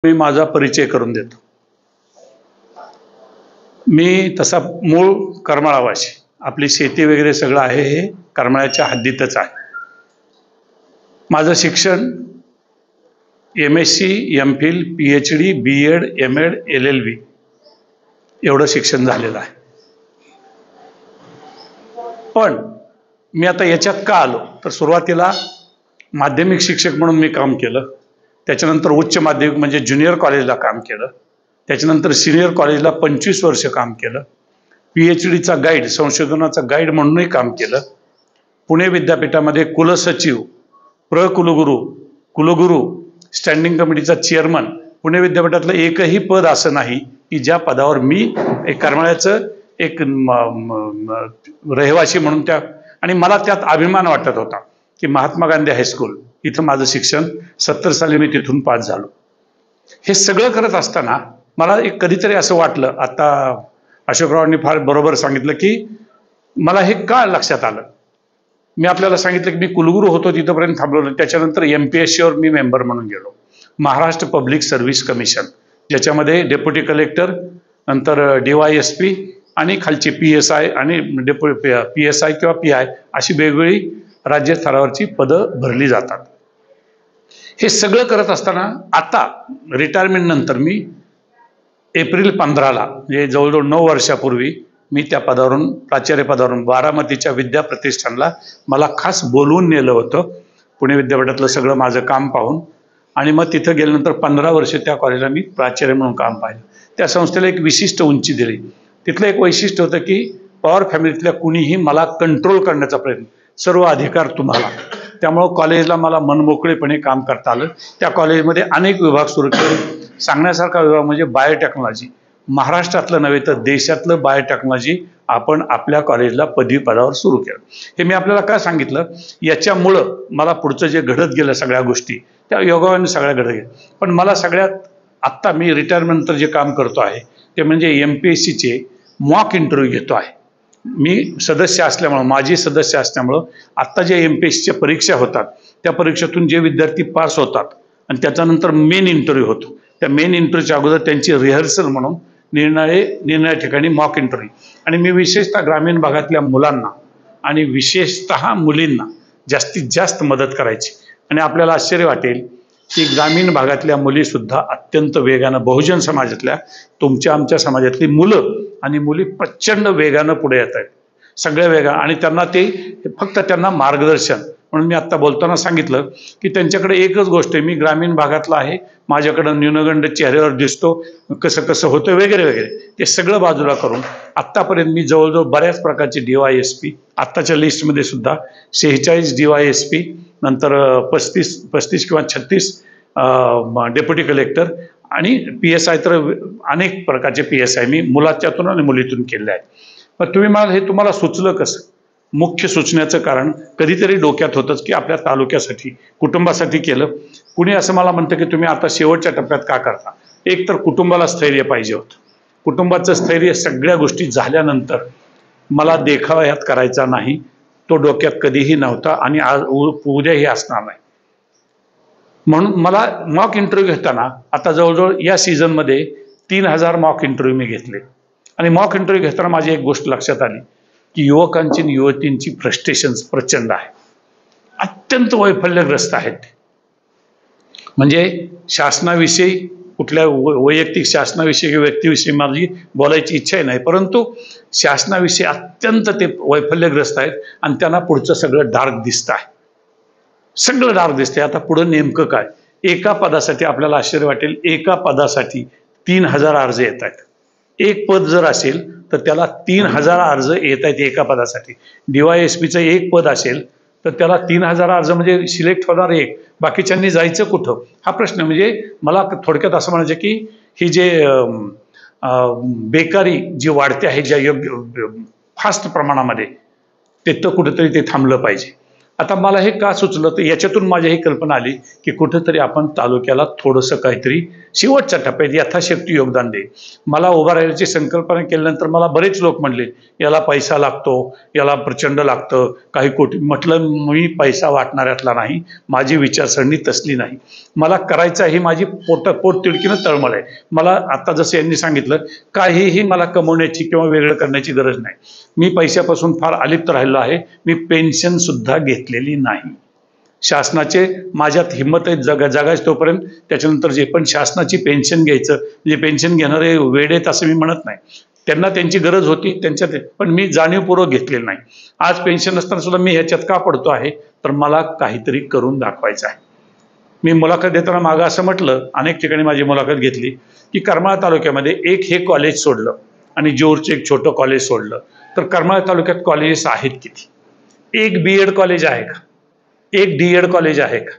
मी माझा परिचय करून देतो. मी तसा मूळ करमाळावासी. आपली शेती वगैरे सगळं आहे हे करमाळ्याच्या हद्दीतच आहे. माझं शिक्षण MSc, MPhil, PhD, B.Ed, M.Ed, LLB एवढं शिक्षण झालेलं आहे. पण मी आता याच्यात का आलो तर सुरुवातीला माध्यमिक शिक्षक म्हणून मी काम केलं. त्याच्यानंतर उच्च माध्यमिक म्हणजे ज्युनियर कॉलेजला काम केलं. त्याच्यानंतर सिनियर कॉलेजला 25 वर्ष काम केलं. PhDचा गाईड, संशोधनाचा गाईड म्हणूनही काम केलं. पुणे विद्यापीठामध्ये कुलसचिव, प्रकुलगुरू, कुलगुरू, स्टँडिंग कमिटीचा चेअरमन, पुणे विद्यापीठातलं एकही पद असं नाही की ज्या पदावर मी एक करमाळ्याचं एक रहिवासी म्हणून आणि मला त्यात अभिमान वाटत होता की महात्मा गांधी हायस्कूल इथं माझं शिक्षण 70 साली मी तिथून पास झालो. हे सगळं करत असताना मला एक कधीतरी असं वाटलं, आता अशोकरावांनी फार बरोबर सांगितलं की मला हे का लक्षात आलं. मी आपल्याला सांगितलं की मी कुलगुरू होतो तिथंपर्यंत थांबलो. त्याच्यानंतर MPSCवर मी मेंबर म्हणून गेलो. महाराष्ट्र पब्लिक सर्व्हिस कमिशन, ज्याच्यामध्ये डेप्युटी कलेक्टर, नंतर DYSP आणि खालची PSI आणि PSI किंवा PI अशी वेगवेगळी राज्य स्तरावरची पदं भरली जातात. हे सगळं करत असताना आता रिटायरमेंट नंतर मी एप्रिल 15ला म्हणजे जवळजवळ 9 वर्षापूर्वी मी त्या पदावरून, प्राचार्य पदावरून बारामतीच्या विद्या प्रतिष्ठानला मला खास बोलवून नेलं होतं. पुणे विद्यापीठातलं सगळं माझं काम पाहून. आणि मग तिथं गेल्यानंतर 15 वर्ष त्या कॉलेजला मी प्राचार्य म्हणून काम पाहिलं. त्या संस्थेला एक विशिष्ट उंची दिली. तिथलं एक वैशिष्ट्य होतं की पवार फॅमिलीतल्या कुणीही मला कंट्रोल करण्याचा प्रयत्न, सर्व अधिकार तुम्हाला. त्यामुळं कॉलेजला मला मनमोकळेपणे काम करता आलं. त्या कॉलेजमध्ये अनेक विभाग सुरू केले. सांगण्यासारखा विभाग म्हणजे बायोटेक्नॉलॉजी. महाराष्ट्रातलं नव्हे तर देशातलं बायोटेक्नॉलॉजी आपण आपल्या कॉलेजला पदवीपदावर सुरू केलं. हे मी आपल्याला काय सांगितलं, याच्यामुळं मला पुढचं जे घडत गेलं सगळ्या गोष्टी त्या योगाने सगळ्या घडत गेल्या. पण मला सगळ्यात आत्ता मी रिटायरमेंट नंतर जे काम करतो आहे ते म्हणजे MPSCचे मॉक इंटरव्ह्यू घेतो आहे. मी सदस्य असल्यामुळं, माजी सदस्य असल्यामुळं आत्ता जे MPSCच्या परीक्षा होतात त्या परीक्षेतून जे विद्यार्थी पास होतात आणि त्याच्यानंतर मेन इंटरव्ह्यू होतो, त्या मेन इंटरव्ह्यूच्या अगोदर त्यांची रिहर्सल म्हणून निर्णय ठिकाणी मॉक इंटरव्ह्यू. आणि मी विशेषतः ग्रामीण भागातल्या मुलांना आणि विशेषतः मुलींना जास्तीत जास्त मदत करायची. आणि आपल्याला आश्चर्य वाटेल की ग्रामीण भागातल्या मुलीसुद्धा अत्यंत वेगानं, बहुजन समाजातल्या, तुमच्या आमच्या समाजातली मुलं आणि मुली प्रचंड वेगानं पुढे येत आहेत, सगळ्या वेगानं. आणि त्यांना ते फक्त त्यांना मार्गदर्शन म्हणून मी आत्ता बोलताना सांगितलं की त्यांच्याकडे एकच गोष्ट आहे, मी ग्रामीण भागातला आहे, माझ्याकडं न्यूनगंड चेहऱ्यावर दिसतो, कसं कसं होतं वगैरे वगैरे, ते सगळं बाजूला करून आत्तापर्यंत मी जवळजवळ बऱ्याच प्रकारचे DYSP, आत्ताच्या लिस्टमध्ये सुद्धा 46 DYSP, नंतर 35 किंवा 36 डेप्युटी कलेक्टर आणि PSI, तर अनेक प्रकारचे PSI मी मुलाच्यातून आणि मुलीतून केले आहेत. पण तुम्हाला सुचलं कसं? मुख्य सुचण्याचं कारण कधीतरी डोक्यात होतंच की आपल्या तालुक्यासाठी, कुटुंबासाठी केलं. कुणी असं मला म्हणतं की तुम्ही आता शेवटच्या टप्प्यात का करता? एक तर कुटुंबाला स्थैर्य पाहिजे होतं. कुटुंबाचं स्थैर्य सगळ्या गोष्टी झाल्यानंतर मला देखावा ह्यात करायचा नाही, तो डोक्यात कधीही नव्हता आणि आज उद्याही असणार नाही. म्हणून मला मॉक इंटरव्ह्यू घेताना आता जवळजवळ या सीझनमध्ये 3000 मॉक इंटरव्ह्यू मी घेतले. आणि मॉक इंटरव्ह्यू घेताना माझी एक गोष्ट लक्षात आली की युवकांची आणि युवतींची फ्रस्ट्रेशन्स प्रचंड आहे, अत्यंत वैफल्यग्रस्त आहेत. म्हणजे शासनाविषयी, कुठल्या वैयक्तिक शासनाविषयी किंवा व्यक्तीविषयी माझी बोलायची इच्छाही नाही, परंतु शासनाविषयी अत्यंत ते वैफल्यग्रस्त आहेत आणि त्यांना पुढचं सगळं डार्क दिसतं आहे, सगळं डार्क दिसतंय. आता पुढं नेमकं काय? एका पदासाठी आपल्याला आश्चर्य वाटेल, एका पदासाठी 3000 अर्ज येत आहेत. एक पद जर असेल तर त्याला 3000 अर्ज येत आहेत एका पदासाठी. DYSPचं एक पद असेल तर त्याला 3000 अर्ज, म्हणजे सिलेक्ट होणार एक, बाकीच्यांनी जायचं कुठं हा प्रश्न. म्हणजे मला थोडक्यात असं म्हणायचं की ही जे बेकारी जी वाढते आहे ज्या योग्य फास्ट प्रमाणामध्ये, तिथं कुठंतरी ते थांबलं पाहिजे. आता मला हे का सुचलं तर याच्यातून माझी ही कल्पना आली की कुठंतरी आपण तालुक्याला थोडंसं काहीतरी शेवटच्या टप्प्यात यथाशक्ती योगदान दे. मला उभा राहायची संकल्पना केल्यानंतर मला बरेच लोक म्हणले, याला पैसा लागतो, याला प्रचंड लागतं, काही कोटी. म्हटलं मी पैसा वाटणाऱ्यातला नाही, माझी विचारसरणी तसली नाही. मला करायचं ही माझी पोटतिडकीनं तळमळ आहे. मला आता जसं यांनी सांगितलं, काहीही मला कमवण्याची किंवा वेगळं करण्याची गरज नाही. मी पैशापासून फार अलिप्त राहिलो आहे. मी पेन्शन सुद्धा घेतलेली नाही. शासनाचे माझ्यात हिंमत आहे जगायचं तोपर्यंत. त्याच्यानंतर जे पण शासनाची पेन्शन घ्यायचं, म्हणजे पेन्शन घेणारे वेडेत असं मी म्हणत नाही, त्यांना त्यांची गरज होती त्यांच्यात, पण मी जाणीवपूर्वक घेतलेलं नाही. आज पेन्शन असताना सुद्धा मी ह्याच्यात का पडतो आहे, तर मला काहीतरी करून दाखवायचं आहे. मी मुलाखत देताना मागं असं म्हटलं, अनेक ठिकाणी माझी मुलाखत घेतली, की करमाळा तालुक्यामध्ये एक हे कॉलेज सोडलं आणि जोरचं एक छोटं कॉलेज सोडलं तर करमाळा तालुक्यात कॉलेजेस आहेत किती? एक BEd कॉलेज आहे का? एक DEd कॉलेज आहे का?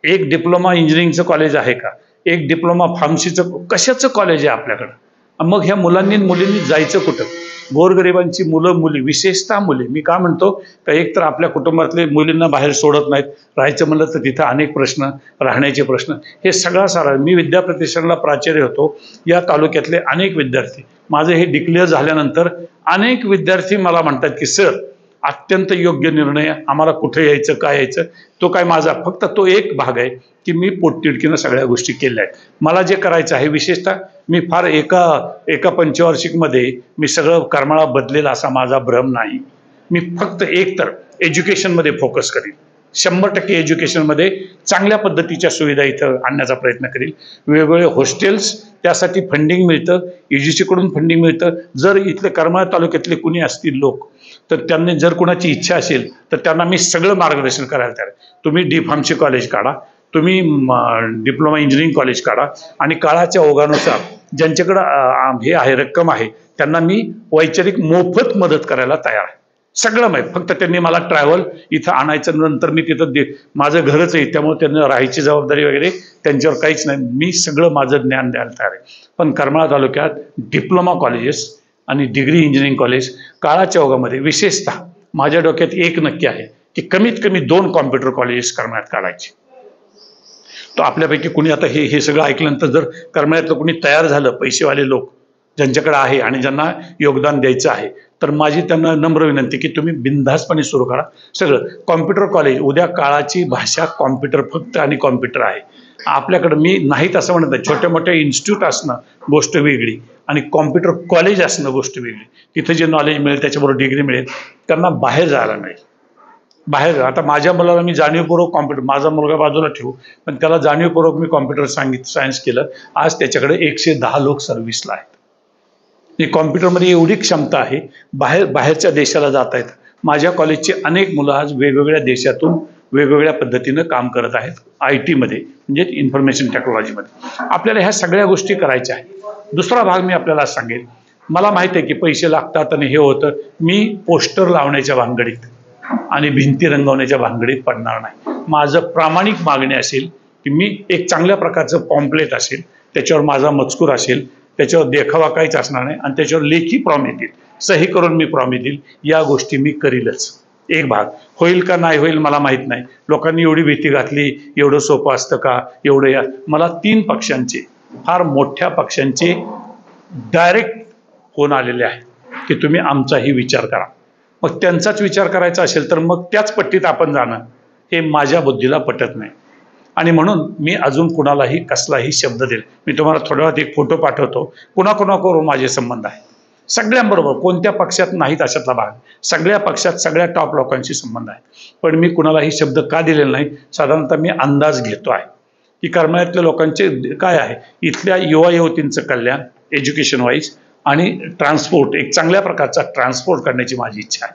एक डिप्लोमा इंजिनिअरिंगचं कॉलेज आहे का? एक डिप्लोमा फार्मसीचं, कशाचं कॉलेज आहे आपल्याकडं? मग ह्या मुलांनी मुलींनी जायचं कुठं? गोरगरिबांची मुलं मुली, विशेषतः मुली, मी का म्हणतो का, एक तर आपल्या कुटुंबातले मुलींना बाहेर सोडत नाहीत, राहायचं म्हणलं तर तिथं अनेक प्रश्न, राहण्याचे प्रश्न, हे सगळा सारा. मी विद्याप्रतिष्ठानला प्राचार्य होतो. या तालुक्यातले अनेक विद्यार्थी, माझं हे डिक्लेअर झाल्यानंतर अनेक विद्यार्थी मला म्हणतात की सर, अत्यंत योग्य निर्णय, आम्हाला कुठे यायचं, काय यायचं, तो काय माझा फक्त तो एक भाग आहे की मी पोटतिडकीनं सगळ्या गोष्टी केल्या आहेत. मला जे करायचं आहे, विशेषतः मी फार एका पंचवार्षिकमध्ये मी सगळं करमाळा बदलेल असा माझा भ्रम नाही. मी फक्त एक तर एज्युकेशनमध्ये फोकस करीन, 100% एज्युकेशनमध्ये चांगल्या पद्धतीच्या सुविधा इथं आणण्याचा प्रयत्न करील. वेगवेगळे हॉस्टेल्स, त्यासाठी फंडिंग मिळतं, UGC कडून फंडिंग मिळतं. जर इथले करमाळा तालुक्यातले कुणी असतील लोक, तर त्यांनी जर कुणाची इच्छा असेल तर त्यांना मी सगळं मार्गदर्शन करायला तयार आहे. तुम्ही D.Pharmcy कॉलेज काढा, तुम्ही डिप्लोमा इंजिनिअरिंग कॉलेज काढा, आणि काळाच्या ओघानुसार ज्यांच्याकडं हे आहे, रक्कम आहे, त्यांना मी वैचारिक मोफत मदत करायला तयार आहे. सगळं माहीत, फक्त त्यांनी मला ट्रॅव्हल इथं आणायचं, नंतर मी तिथं माझं घरच आहे, त्यामुळे त्यांना राहायची जबाबदारी वगैरे त्यांच्यावर काहीच नाही. मी सगळं माझं ज्ञान द्यायला तयार आहे. पण करमाळा तालुक्यात डिप्लोमा कॉलेजेस आणि डिग्री इंजिनिअरिंग कॉलेज काळाच्या ओघामध्ये, विशेषतः माझ्या डोक्यात एक नक्की आहे की कमीत कमी 2 कॉम्प्युटर कॉलेजेस करमाळ्यात काढायचे. तो आपल्यापैकी कुणी आता हे सगळं ऐकल्यानंतर जर करमाळ्यातलं कुणी तयार झालं, पैसेवाले लोक ज्यांच्याकडे आहे आणि ज्यांना योगदान द्यायचं आहे, तर माझी त्यांना नम्र विनंती की तुम्ही बिनधास्तपणे सुरू करा सगळं. कॉम्प्युटर कॉलेज, उद्या काळाची भाषा कॉम्प्युटर फक्त आणि कॉम्प्युटर आहे आपल्याकडं. मी नाहीत असं म्हणत नाही, छोट्या मोठ्या इन्स्टिट्यूट असणं गोष्ट वेगळी आणि कॉम्प्युटर कॉलेज असणं गोष्ट वेगळी. तिथं जे नॉलेज मिळेल त्याच्याबरोबर डिग्री मिळेल, त्यांना बाहेर जायला मिळेल. बाहेर आता माझ्या मुलाला मी जाणीवपूर्वक कॉम्प्युटर, माझा मुलगा बाजूला ठेवू, पण त्याला जाणीवपूर्वक मी कॉम्प्युटर सायन्स केलं. आज त्याच्याकडे 110 लोक सर्व्हिसला आहेत. कॉम्प्युटरमध्ये एवढी क्षमता आहे, बाहेरच्या देशाला जात आहेत. माझ्या कॉलेजचे अनेक मुलं आज वेगवेगळ्या देशातून वेगवेगळ्या पद्धतीनं काम करत आहेत. IT मध्ये, म्हणजे इन्फॉर्मेशन टेक्नॉलॉजीमध्ये. आपल्याला ह्या सगळ्या गोष्टी करायच्या आहेत. दुसरा भाग मी आपल्याला सांगेन, मला माहिती आहे की पैसे लागतात आणि हे होतं. मी पोस्टर लावण्याच्या भानगडीत आणि भिंती रंगवण्याच्या भानगडीत पडणार नाही. माझं प्रामाणिक मागणी असेल की मी एक चांगल्या प्रकारचं पॉम्पलेट असेल, त्याच्यावर माझा मजकूर असेल, त्याच्यावर देखावा काहीच असणार नाही, आणि त्याच्यावर लेखी प्रॉमिस देईल, सही करून मी प्रॉमिस देईल. या गोष्टी मी करीलच. एक भाग होईल का नाही होईल मला माहीत नाही. लोकांनी एवढी भीती घातली, एवढं सोपं असतं का, एवढं मला 3 पक्षांचे, फार मोठ्या पक्षांचे डायरेक्ट फोन आलेले आहेत की तुम्ही आमचाही विचार करा. मग त्यांचाच विचार करायचा असेल तर मग त्याच पट्टीत आपण जाणं हे माझ्या बुद्धीला पटत नाही. आणि म्हणून मी अजून कुणालाही कसलाही शब्द देईल. मी तुम्हाला थोड्या वेळात एक फोटो पाठवतो. कुणाकुणाबरोबर माझे संबंध आहे, सगळ्यांबरोबर, कोणत्या पक्षात नाहीत अशातला भाग, सगळ्या पक्षात सगळ्या टॉप लोकांशी संबंध आहे. पण मी कुणालाही शब्द का दिलेला नाही, साधारणतः मी अंदाज घेतो आहे की करमाळ्यातल्या लोकांचे काय आहे. इथल्या युवा युवतींचं कल्याण एज्युकेशन वाईज आणि ट्रान्सपोर्ट, एक चांगल्या प्रकारचा ट्रान्सपोर्ट करण्याची माझी इच्छा आहे,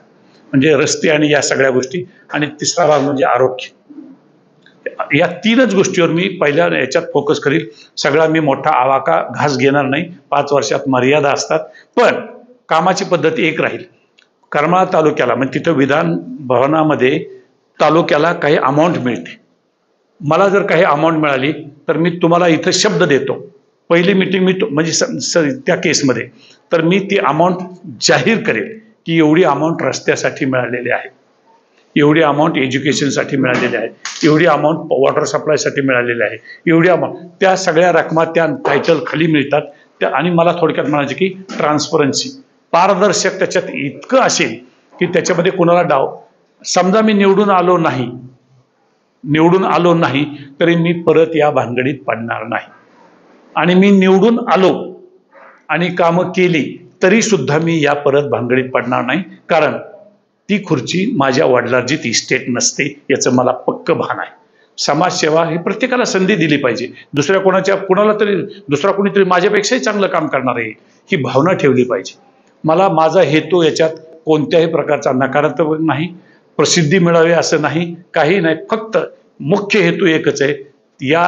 म्हणजे रस्ते आणि या सगळ्या गोष्टी. आणि तिसरा भाग म्हणजे आरोग्य. या 3च गोष्टीवर मी पहिल्या याच्यात फोकस करील. सगळा मी मोठा आवाका घास घेणार नाही. 5 वर्षात मर्यादा असतात, पण कामाची पद्धती एक राहील. करमाळा तालुक्याला, म्हणजे तिथं विधान भवनामध्ये तालुक्याला काही अमाऊंट मिळते. मला जर काही अमाऊंट मिळाली तर मी तुम्हाला इथं शब्द देतो, पहिली मीटिंग मी म्हणजे त्या केसमध्ये तर मी ती अमाऊंट जाहीर करेल की एवढी अमाऊंट रस्त्यासाठी मिळालेली आहे. एवढी अमाऊंट एज्युकेशनसाठी मिळालेली आहे, एवढी अमाऊंट वॉटर सप्लायसाठी मिळालेली आहे, एवढी अमाऊंट, त्या सगळ्या रकमा त्या टायटल खाली मिळतात त्या. आणि मला थोडक्यात म्हणायचे की ट्रान्सपरन्सी, पारदर्शक त्याच्यात इतकं असेल की त्याच्यामध्ये कुणाला डाव. समजा मी निवडून आलो नाही तरी मी परत या भानगडीत पडणार नाही. आणि मी निवडून आलो आणि कामं केली तरी सुद्धा मी या परत भानगडीत पडणार नाही, कारण ती खुर्ची माझ्या वडिलांची ती इस्टेट नसते, याचं मला पक्क भान आहे. समाजसेवा ही प्रत्येकाला संधी दिली पाहिजे. कुणाला तरी दुसरा कोणीतरी माझ्यापेक्षाही चांगलं काम करणार आहे ही भावना ठेवली पाहिजे. माझा हेतू याच्यात कोणत्याही प्रकारचा नकारात्मक नाही, प्रसिद्धी मिळावी असं नाही, काही नाही. फक्त मुख्य हेतू एकच आहे, या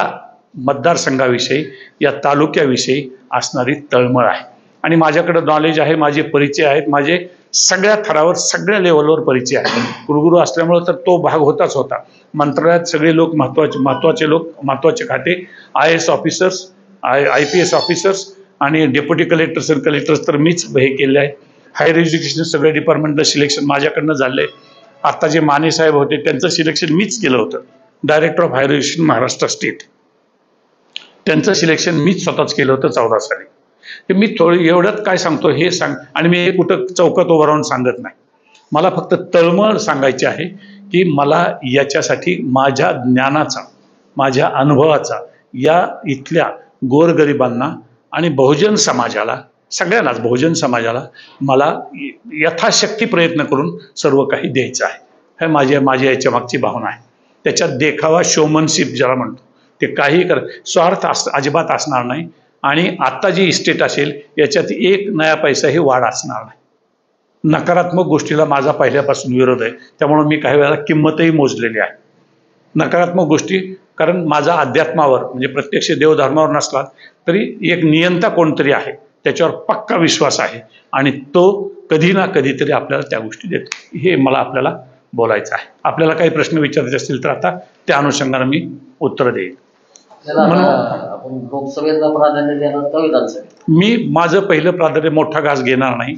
मतदारसंघाविषयी, या तालुक्याविषयी असणारी तळमळ आहे. आणि माझ्याकडे नॉलेज आहे, माझे परिचय आहेत, माझे सगळ्या थरावर सगळ्या लेवलवर परिचय आहे. कुलगुरू असल्यामुळे तर तो भाग होता. मंत्रालयात सगळे लोक महत्वाचे खाते, IAS ऑफिसर्स, IPS ऑफिसर्स आणि डेप्युटी कलेक्टर्स आणि कलेक्टर्स तर मीच हे केले आहे. हायर एज्युकेशन सगळ्या डिपार्टमेंटचं सिलेक्शन माझ्याकडनं झालंय. आता जे माने साहेब होते त्यांचं सिलेक्शन मीच केलं होतं. Director of higher education Maharashtra state, त्यांचं सिलेक्शन मीच स्वतःच केलं होतं 14 साली. हे मी एवढ्यात काय सांगतो हे सांग, आणि मी हे कुठं चौकात उभं राहून सांगत नाही. मला फक्त तळमळ सांगायची आहे की मला याच्यासाठी माझ्या ज्ञानाचा, माझ्या अनुभवाचा, या इथल्या गोरगरिबांना आणि बहुजन समाजाला, सगळ्यांनाच बहुजन समाजाला मला यथाशक्ती प्रयत्न करून सर्व काही द्यायचं आहे. हे माझ्या याच्या मागची भावना आहे. त्याच्यात देखावा, शोमनशिप ज्याला म्हणतो, ते काही स्वार्थ अजिबात असणार नाही. आणि आत्ता जी इस्टेट असेल याच्यात एक नया पैसाही वाढ असणार नाही. नकारात्मक गोष्टीला माझा पहिल्यापासून विरोध आहे, त्यामुळे मी काही वेळेला किंमतही मोजलेली आहे नकारात्मक गोष्टी. कारण माझा अध्यात्मावर, म्हणजे प्रत्यक्ष देवधर्मावर नसला तरी एक नियंता कोणतरी आहे, त्याच्यावर पक्का विश्वास आहे, आणि तो कधी ना कधीतरी आपल्याला त्या गोष्टी देतो. हे मला आपल्याला बोलायचं आहे. आपल्याला काही प्रश्न विचारायचे असतील तर आता त्या अनुषंगाने मी उत्तर देईन. लोकसभेला प्राधान्य देणार का विधानसभेत? मी माझं पहिलं प्राधान्य मोठा घास घेणार नाही.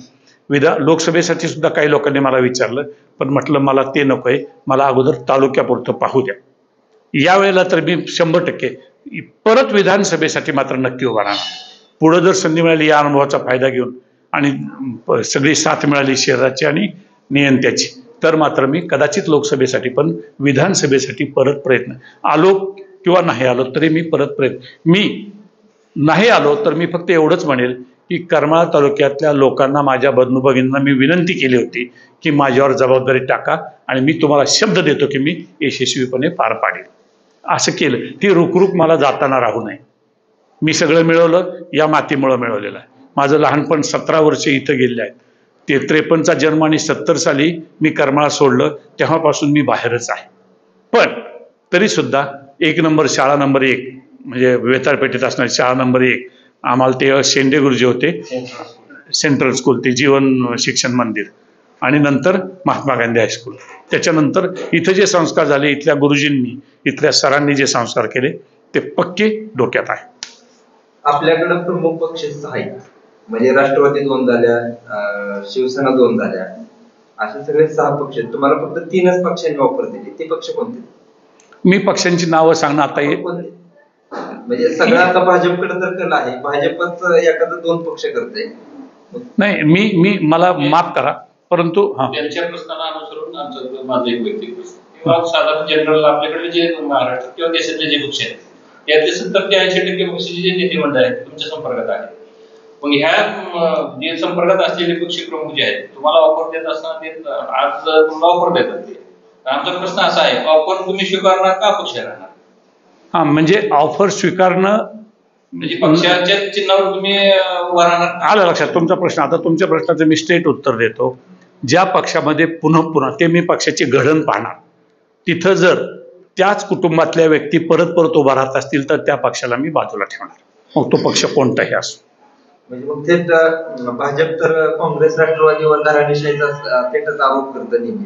लोकसभेसाठी सुद्धा काही लोकांनी मला विचारलं, पण म्हटलं मला ते नकोय, मला अगोदर तालुक्यापुरतं पाहू द्या. यावेळेला तर मी 100% परत विधानसभेसाठी मात्र नक्की उभा राहणार. पुढं जर संधी मिळाली या अनुभवाचा फायदा घेऊन आणि सगळी साथ मिळाली शहराची आणि नियंत्याची, तर मात्र मी कदाचित लोकसभेसाठी पण विधानसभेसाठी परत प्रयत्न, आलो किंवा नाही आलो तरी मी परत मी नाही आलो तर मी फक्त एवढंच म्हणेल की करमाळा तालुक्यातल्या लोकांना, माझ्या बंधू भगिनींना मी विनंती केली होती की माझ्यावर जबाबदारी टाका आणि मी तुम्हाला शब्द देतो की मी यशस्वीपणे पार पाडेल. असं केलं. ती रुकरुक मला जाताना राहू नये. मी सगळं मिळवलं या मातीमुळं मिळवलेलं आहे. माझं लहानपण 17 वर्ष इथं गेले आहेत. ते 53चा जन्म आणि 70 साली मी करमाळा सोडलं, तेव्हापासून मी बाहेरच आहे. पण तरी सुद्धा 1 नंबर शाळा नंबर 1 म्हणजे वेताळपेठेत असणारी शाळा नंबर 1, आम्हाला ते शेंडे गुरुजी होते, सेंट्रल स्कूल, ते जीवन शिक्षण मंदिर, आणि नंतर महात्मा गांधी हायस्कूल. त्याच्यानंतर इथं जे संस्कार झाले, इथल्या गुरुजींनी, इथल्या सरांनी जे संस्कार केले ते पक्के डोक्यात आहे. आपल्याकडे प्रमुख पक्ष 6 आहेत, म्हणजे राष्ट्रवादी 2 झाल्या, शिवसेना 2 झाल्या, असे सगळे 6 पक्ष आहेत. तुम्हाला फक्त 3च पक्षांनी ऑफर दिली, ते पक्ष कोणते? मी पक्षांची नावं सांगणं आता म्हणजे सगळं आता भाजपकडे तर कल आहे, भाजपच एखादा 2 पक्ष करते. नाही, मी मला माफ करा, परंतु त्यांच्या प्रश्नाला अनुसरून आमचं माझं एक वैयक्तिक प्रश्न किंवा साधारण जनरल आपल्याकडे जे महाराष्ट्र किंवा देशातले जे पक्ष आहेत त्यातले 70 ते 80% पक्षाचे जे नेते मंडळ आहेत तुमच्या संपर्कात आहे, मग ह्या जे संपर्कात असलेले पक्ष प्रमुख जे आहेत तुम्हाला ऑफर देत असताना आज तुम्हाला ऑफर देतात ते, आमचा प्रश्न असा आहे, ऑफर तुम्ही स्वीकारणार का पक्ष राहणार? हा, म्हणजे ऑफर स्वीकारणं म्हणजे पक्षाच्या चिन्हावर तुम्ही उभा राहणार? आलं लक्षात तुमचा प्रश्न. आता तुमच्या प्रश्नाचं मी स्ट्रेट उत्तर देतो. ज्या पक्षामध्ये पुन्हा ते मी पक्षाची घडण पाहणार, तिथं जर त्याच कुटुंबातल्या व्यक्ती परत उभा राहत असतील तर त्या पक्षाला मी बाजूला ठेवणार, मग तो पक्ष कोणताही असो. म्हणजे मग थेट भाजप तर काँग्रेस राष्ट्रवादीवर घराणेशाहीचा थेटच आरोप करत नेहमी.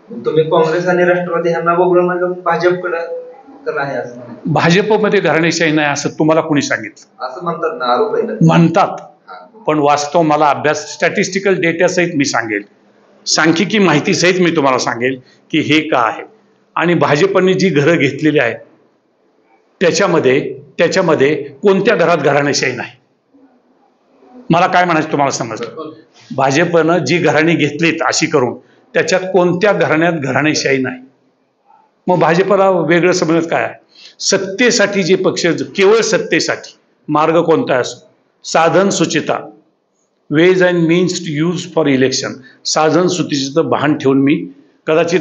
तुम्ही काँग्रेस आणि राष्ट्रवादी ह्यांना बघून मग भाजपकडे तर आहे असं? भाजपमध्ये घराणेशाही नाही असं तुम्हाला कोणी सांगितलं? असं म्हणतात ना, आरोप आहे, म्हणतात. पण वास्तव मला अभ्यास, स्टॅटिस्टिकल डेटा सहित मी सांगेल, सांख्यिकी माहिती सहित मी तुम्हाला सांगेल की हे का आहे. आणि भाजपने जी घरं घेतलेली आहेत त्याच्यामध्ये कोणत्या घरात घराणेशाही नाही. मला काय म्हणायचं तुम्हाला समजलं. भाजपनं जी घराणी घेतलीत अशी करून त्याच्यात कोणत्या घराण्यात घराणेशाही नाही. मग भाजपला वेगळं समजत काय आहे. सत्तेसाठी जे पक्ष केवळ सत्तेसाठी मार्ग कोणता असो, साधन सुचिता, ways and means to use for election, साधन सुचितेचं भान ठेवून मी कदाचित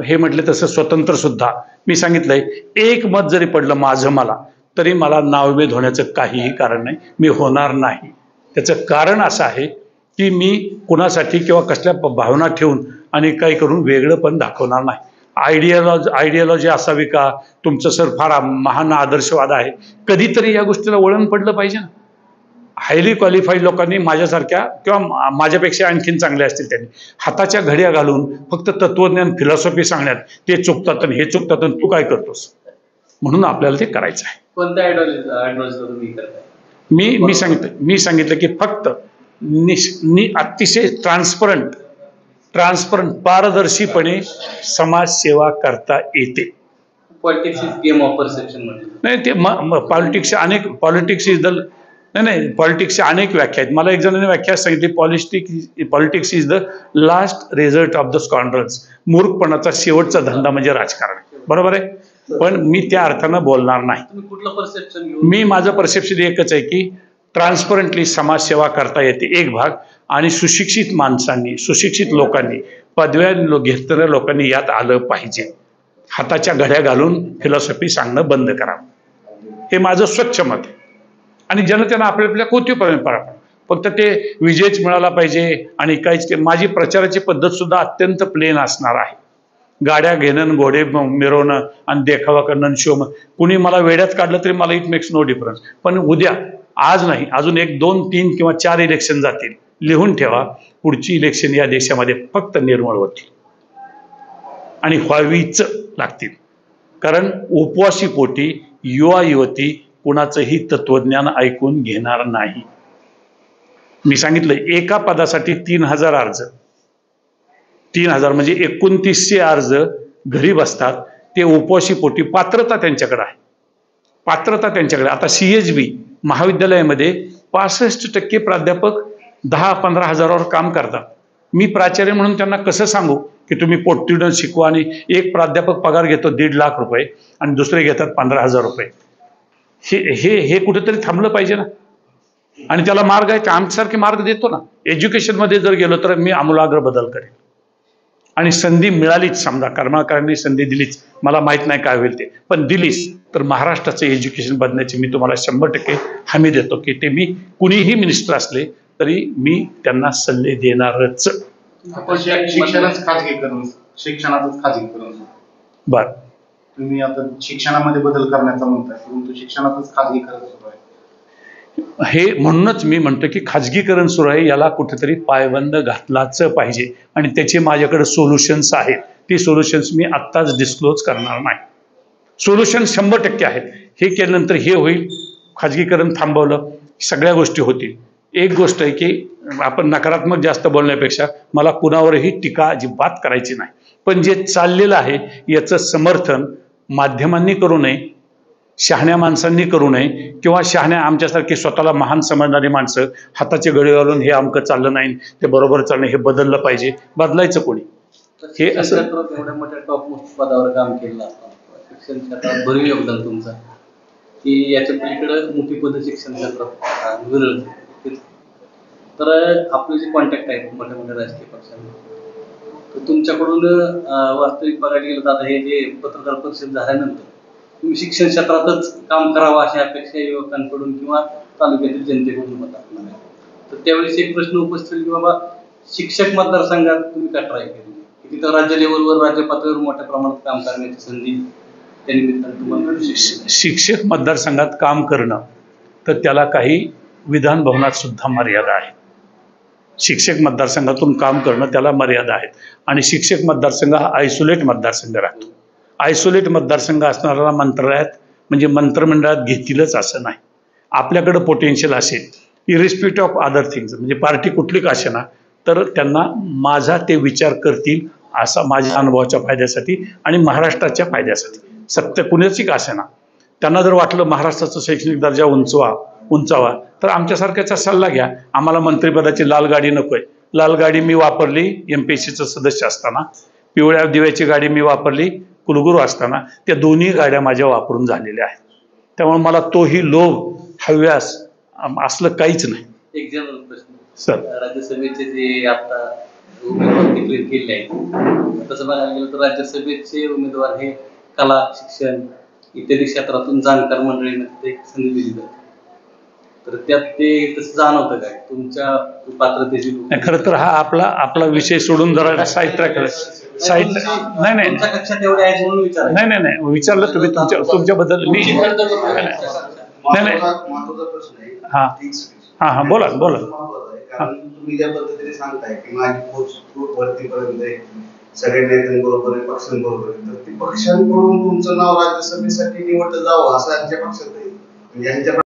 हे म्हटलं तसं स्वतंत्र सुद्धा मी सांगितलंय, एक मत जरी पडलं माझं मला तरी मला नावभेद होण्याचं काहीही कारण नाही, मी होणार नाही. त्याचं कारण असं आहे की मी कुणासाठी किंवा कसल्या भावना ठेवून आणि काही करून वेगळं पण दाखवणार नाही. आयडियोलॉजी असावी का, तुमचं सर फार महान आदर्शवाद आहे, कधीतरी या गोष्टीला वळण पडलं पाहिजे ना. हायली क्वालिफाईड लोकांनी माझ्यासारख्या किंवा माझ्यापेक्षा आणखीन चांगले असतील त्यांनी हाताच्या घड्या घालून फक्त तत्वज्ञान फिलॉसॉफी सांगण्यात ते चुकतात आणि हे चुकतात आणि तू काय करतोस, म्हणून आपल्याला ते करायचं आहे. कोणत्या आयडियोलॉजी तुम्ही करताय? मी सांगितलं की फक्त अतिशय ट्रान्सपरंट पारदर्शीपणे समाजसेवा करता येते. Politics is game of perception म्हणजे नाही, ते पॉलिटिक्स इज द पॉलिटिक्सच्या अनेक व्याख्या आहेत. मला एक जणांनी व्याख्या सांगितली, politics is the last result of the scoundrels. मूर्खपणाचा शेवटचा धंदा म्हणजे राजकारण. बरोबर आहे, पण मी त्या अर्थानं बोलणार नाही. तुम्ही कुठलं परसेप्शन मी माझं परसेप्शन एकच आहे की ट्रान्सपरंटली समाजसेवा करता येते एक भाग, आणि सुशिक्षित माणसांनी, सुशिक्षित लोकांनी, पदव्या घेतणाऱ्या लोकांनी यात आलं पाहिजे. हाताच्या घड्या घालून फिलॉसॉफी सांगणं बंद करावं, हे माझं स्वच्छ मत आहे. आणि जनतेनं आपल्या कोणती परंपरा, फक्त ते विजयच मिळाला पाहिजे आणि काहीच. माझी प्रचाराची पद्धत सुद्धा अत्यंत प्लेन असणार आहे. गाड्या घेणं, घोडे मिरवणं आणि देखावा करणं, शो, कुणी मला वेड्यात काढलं तरी मला इट मेक्स नो डिफरन्स. पण उद्या, आज नाही, अजून 1, 2, 3 किंवा 4 इलेक्शन जातील. लिहून ठेवा, पुढची इलेक्शन या देशामध्ये फक्त निर्मळ होतील आणि व्हावीच लागतील. कारण उपवासी पोटी युवा युवती कुणाचंही तत्वज्ञान ऐकून घेणार नाही. मी सांगितलं, एका पदासाठी 3000 अर्ज, 3000 म्हणजे 2900 अर्ज घरी बसतात. ते उपवासी पोटी पात्रता त्यांच्याकडे आहे, पात्रता त्यांच्याकडे. आता CHB महाविद्यालयामध्ये 65% प्राध्यापक 10-15 हजारावर काम करतात. मी प्राचार्य म्हणून त्यांना कसं सांगू की तुम्ही पोटतिडून शिकवा, आणि एक प्राध्यापक पगार घेतो 1.5 लाख रुपये आणि दुसरे घेतात 15,000 रुपये. हे कुठेतरी थांबलं पाहिजे ना. आणि त्याला मार्ग आहे, आमच्यासारखे मार्ग देतो ना. एज्युकेशनमध्ये जर गेलो तर मी आमूलाग्र बदल करेन. आणि संधी मिळालीच, समजा कर्मकारांनी संधी दिलीच, मला माहित नाही काय होईल ते, पण दिलीच तर महाराष्ट्राचं एज्युकेशन बदलण्याची मी तुम्हाला 100% हमी देतो की ते मी कुणीही मिनिस्टर असले तरी मी त्यांना सल्ले देणारच. शिक्षणातच खाजगीकरण. बर, तुम्ही आता शिक्षणामध्ये बदल करण्याचा म्हणताय, परंतु शिक्षणातच खाजगीकरण सुरू आहे. हे म्हणूनच मी म्हणतो की खाजगीकरण सुरू आहे, याला कुठेतरी पायबंद घातलाच पाहिजे. आणि त्याचे माझ्याकडे सोल्युशन्स आहेत. ती सोल्युशन्स मी आत्ताच डिस्क्लोज करणार नाही. सोल्युशन 100% आहेत. हे केल्यानंतर हे होईल, खाजगीकरण थांबवलं, सगळ्या गोष्टी होतील. एक गोष्ट आहे की आपण नकारात्मक जास्त बोलण्यापेक्षा मला कुणावरही टीका अजिबात करायची नाही, पण जे चाललेलं आहे याचं समर्थन माध्यमांनी करू नये, शहाण्या माणसांनी करू नये, किंवा शहाण्या आमच्यासारखी स्वतःला महान समजणारी माणसं हाताचे गळे घालून हे अमकं चाललं नाही, ते बरोबर चाललं, हे बदललं पाहिजे. बदलायचं कोणी? हे असं एवढ्या मोठ्या टॉप मोस्ट पदावर काम केलं असतं, शिक्षण क्षेत्रात भरीव योगदान तुमचं, की याच्या पलीकडे मोठी पद शिक्षण क्षेत्रात विरळ. तर आपले जे कॉन्टॅक्ट आहेत मोठ्या मोठ्या राजकीय पक्षांना, तर तुमच्याकडून वास्तविक बघायला गेलं तर आता हे जे पत्रकार परिषद झाल्यानंतर तुम्ही शिक्षण क्षेत्रातच काम करावं अशा अपेक्षा युवकांकडून किंवा तालुक्यातील जनतेकडून होतात. तर त्यावेळेस एक प्रश्न उपस्थित होईल की बाबा शिक्षक मतदारसंघात तुम्ही का ट्राय केली, की तिथं राज्य लेवलवर, राज्य पातळीवर मोठ्या प्रमाणात काम करण्याची संधी त्या निमित्तानं तुम्हाला. शिक्षक मतदारसंघात काम करणं तर त्याला काही विधान भवनात सुद्धा मर्यादा आहे. शिक्षक मतदारसंघातून काम करणं त्याला मर्यादा आहेत. आणि शिक्षक मतदारसंघ हा आयसोलेट मतदारसंघ राहतो. आयसोलेट मतदारसंघ असणारा मंत्रालयात म्हणजे मंत्रिमंडळात घेतीलच असं नाही. आपल्याकडं पोटेन्शियल असेल, इरिस्पेक्ट ऑफ अदर थिंग्स, म्हणजे पार्टी कुठली का असेना, तर त्यांना माझा ते विचार करतील असा माझ्या अनुभवाच्या फायद्यासाठी आणि महाराष्ट्राच्या फायद्यासाठी. सत्य कुणाची का असेना, त्यांना जर वाटलं महाराष्ट्राचा शैक्षणिक दर्जा उंचावा तर आमच्यासारख्याचा सल्ला घ्या. आम्हाला मंत्रिपदाची लाल गाडी नकोय. लाल गाडी मी वापरली MPSCचं सदस्य असताना, पिवळ्या दिव्याची गाडी मी वापरली कुलगुरू असताना. त्या दोन्ही गाड्या माझ्या वापरून झालेल्या आहेत. त्यामुळे मला तोही लोभ हव्यास असलं काहीच नाही. एक जनरल प्रश्न सर, राज्यसभेचे जे आता उमेदवार डिक्लेअर केले आहेत, तसं बघायला गेलं तर राज्यसभेचे उमेदवार हे कला, शिक्षण इत्यादी क्षेत्रातून जाणकार मंडळींना ते एक संधी दिली जाते. तर त्यात ते तसं जाणवतं काय तुमच्या पात्रतेची? खरं तर हा आपला विषय सोडून जरा साईड ट्रॅक नाही तुमच्या कक्षात एवढे आहेत म्हणून विचारायचं. नाही विचारलं तुम्ही तुमच्याबद्दल मी नाही महत्वाचा प्रश्न आहे. हा बोला कारण तुम्ही ज्या पद्धतीने सांगताय की माझी पोस्ट वरतीपर्यंत सगळ्या नेत्यांबरोबर आहे, पक्षांबरोबर आहे, तर ती पक्षांकडून तुमचं नाव राज्यसभेसाठी निवडलं जावं असं यांच्या पक्षात आहे. म्हणजे यांच्या